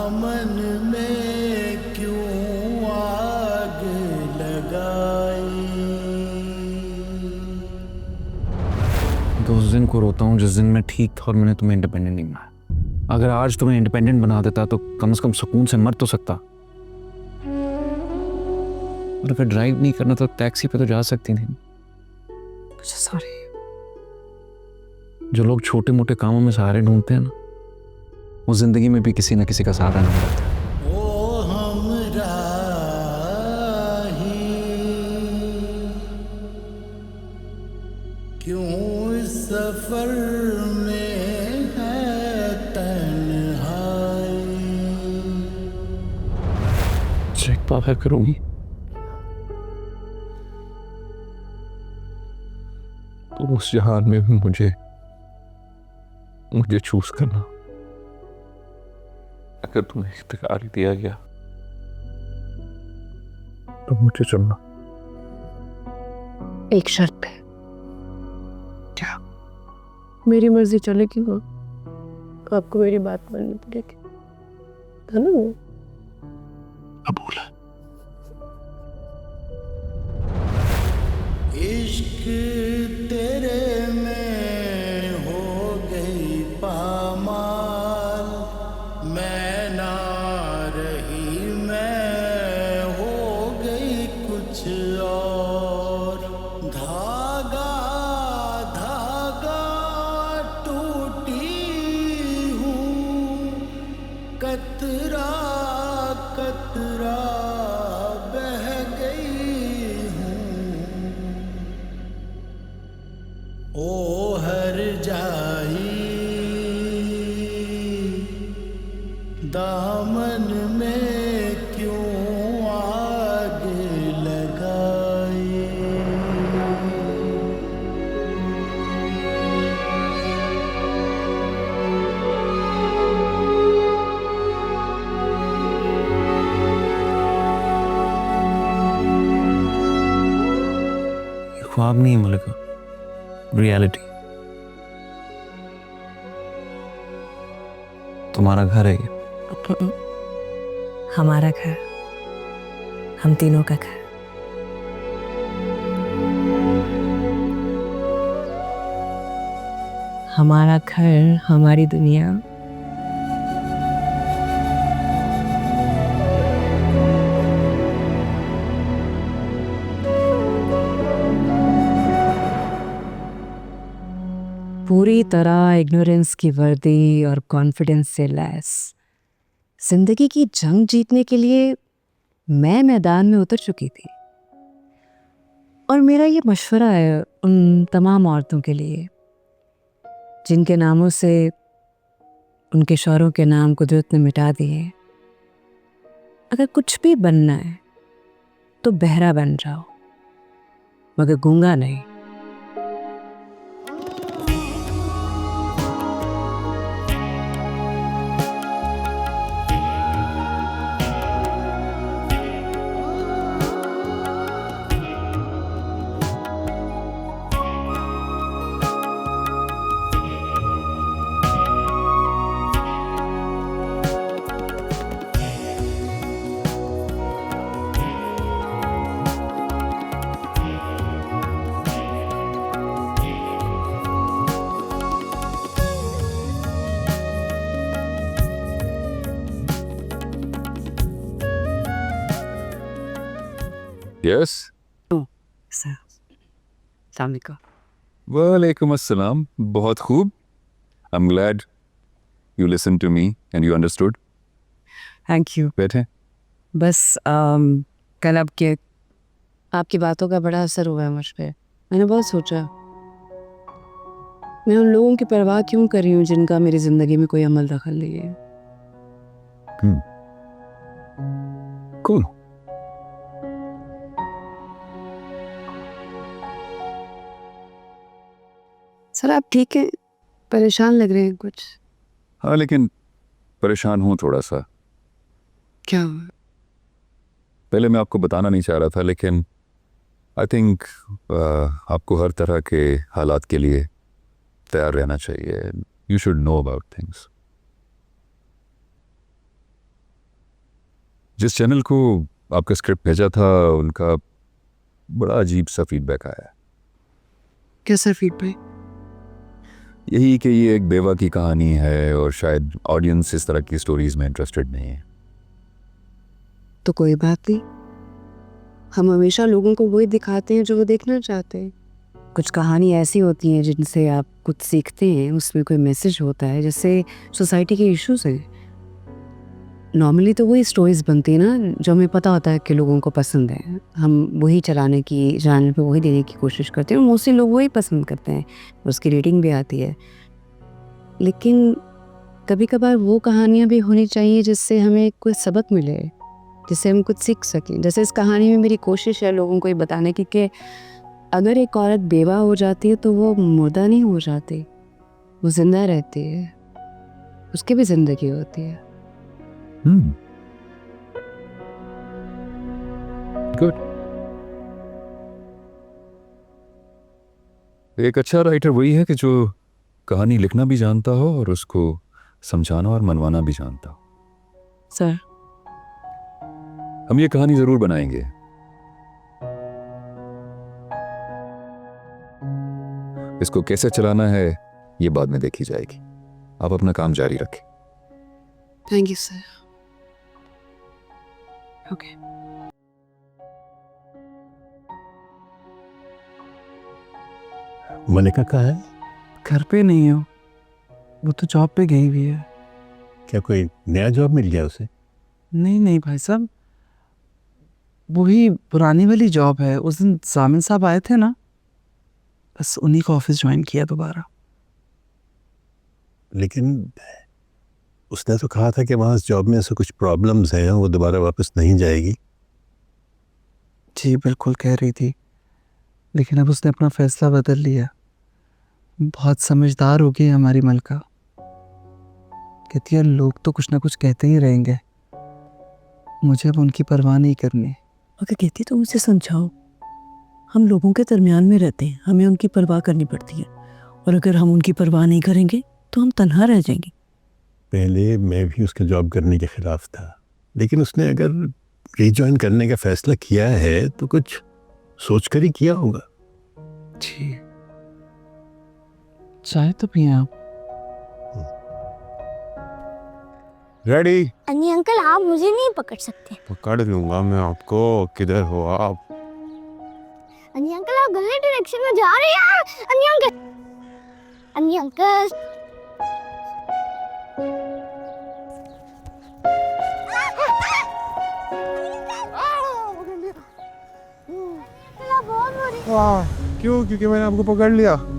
दामन में क्यों आग लगाई। तो उस दिन को रोता हूँ जिस दिन मैं ठीक था और मैंने तुम्हें इंडिपेंडेंट नहीं बनाया। अगर आज तुम्हें इंडिपेंडेंट बना देता तो कम से कम सुकून से मर तो सकता। और अगर ड्राइव नहीं करना तो टैक्सी पे तो जा सकती थी। सॉरी। जो लोग छोटे मोटे कामों में सहारे ढूंढते हैं ना, वो जिंदगी में भी किसी ना किसी का सहारा नहीं मिलता। ओ हमराही क्यों इस सफर में है तन्हाई। चेक पापा करूंगी तो उस जहान में भी मुझे चूज करना। अगर तुम्हें इख्तियार दिया गया तो मुझे चुनना। एक शर्त पे। क्या? मेरी मर्जी चलेगी वो, आपको मेरी बात माननी पड़ेगी, है ना? कबूल है। इश्क तेरे में हो गई पामाल, मैं ना रही मैं हो गई कुछ और। धागा धागा टूटी हूँ, कतरा कतरा बह गई हूँ। ओ हर जाई दामन में क्यों आग लगाई। ये ख्वाब नहीं है मलिका, रियलिटी। तुम्हारा घर है ये। हमारा घर, हम तीनों का घर। हमारा घर, हमारी दुनिया। पूरी तरह इग्नोरेंस की वर्दी और कॉन्फिडेंस से लैस जिंदगी की जंग जीतने के लिए मैं मैदान में उतर चुकी थी। और मेरा ये मशवरा है उन तमाम औरतों के लिए जिनके नामों से उनके शौहरों के नाम कुदरत ने मिटा दिए। अगर कुछ भी बनना है तो बहरा बन जाओ, मगर गूंगा नहीं। Yes. Walaikum assalam. बहुत खूब. I'm glad you listened to me and you understood. Thank you. बैठे. बस कल आपकी बातों का बड़ा असर हुआ है मुझ पे। मैंने बहुत सोचा मैं उन लोगों की परवाह क्यों कर रही हूँ जिनका मेरी जिंदगी में कोई अमल दखल नहीं है। Cool. सर आप ठीक है? परेशान लग रहे हैं कुछ। हाँ लेकिन परेशान हूँ थोड़ा सा। क्या हुआ? पहले मैं आपको बताना नहीं चाह रहा था लेकिन आई थिंक आपको हर तरह के हालात के लिए तैयार रहना चाहिए. You should know about things. जिस चैनल को आपका स्क्रिप्ट भेजा था उनका बड़ा अजीब सा फीडबैक आया। कैसा फीडबैक? यही कि ये एक बेवा की कहानी है और शायद ऑडियंस इस तरह की स्टोरीज में इंटरेस्टेड नहीं है। तो कोई बात नहीं, हम हमेशा लोगों को वही दिखाते हैं जो वो देखना चाहते हैं। कुछ कहानी ऐसी होती हैं जिनसे आप कुछ सीखते हैं, उसमें कोई मैसेज होता है, जैसे सोसाइटी के इश्यूज हैं। नॉर्मली तो वही स्टोरीज बनती है ना जो हमें पता होता है कि लोगों को पसंद है, हम वही चलाने की, चैनल पे वही देने की कोशिश करते हैं और मोस्टली लोग वही पसंद करते हैं, उसकी रेटिंग भी आती है। लेकिन कभी कभार वो कहानियाँ भी होनी चाहिए जिससे हमें कोई सबक मिले, जिससे हम कुछ सीख सकें। जैसे इस कहानी में मेरी कोशिश है लोगों को ये बताने की कि अगर एक औरत बेवा हो जाती है तो वो मुर्दा नहीं हो जाती, वो जिंदा रहती है, उसकी भी जिंदगी होती है। गुड। एक अच्छा राइटर वही है कि जो कहानी लिखना भी जानता हो और उसको समझाना और मनवाना भी जानता हो। सर, हम ये कहानी जरूर बनाएंगे। इसको कैसे चलाना है ये बाद में देखी जाएगी। आप अपना काम जारी रखें। Thank you sir. ओके। मलिका कहाँ है? घर पे नहीं हो, वो तो जॉब पे गई हुई है। क्या कोई नया जॉब मिल गया उसे? नहीं नहीं भाई साहब, वही पुरानी वाली जॉब है। उस दिन जामिन साहब आए थे ना, बस उन्हीं का ऑफिस ज्वाइन किया दोबारा। लेकिन उसने तो कहा था कि वहाँ जॉब में ऐसे कुछ प्रॉब्लम्स हैं, वो दोबारा वापस नहीं जाएगी। जी बिल्कुल कह रही थी, लेकिन अब उसने अपना फैसला बदल लिया। बहुत समझदार हो गई हमारी मलका। कहती है लोग तो कुछ ना कुछ कहते ही रहेंगे, मुझे अब उनकी परवाह नहीं करनी। अगर कहती तो उसे समझाओ, हम लोगों के दरमियान में रहते हैं, हमें उनकी परवाह करनी पड़ती है, और अगर हम उनकी परवाह नहीं करेंगे तो हम तन्हा रह जाएंगे। पहले मैं भी उसके जॉब करने के खिलाफ था, लेकिन उसने अगर रीजॉइन करने का फैसला किया है तो कुछ सोच कर ही किया होगा। जी, चाय तो पिए आप। रेडी? अन्नी अंकल, आप मुझे नहीं पकड़ सकते। पकड़ लूंगा मैं आपको। किधर हो आप? अन्नी अंकल, आप गलत डायरेक्शन में जा रहे हैं। अन्नी अंकल, अन्नी अंकल। क्यों? क्योंकि मैंने आपको पकड़ लिया।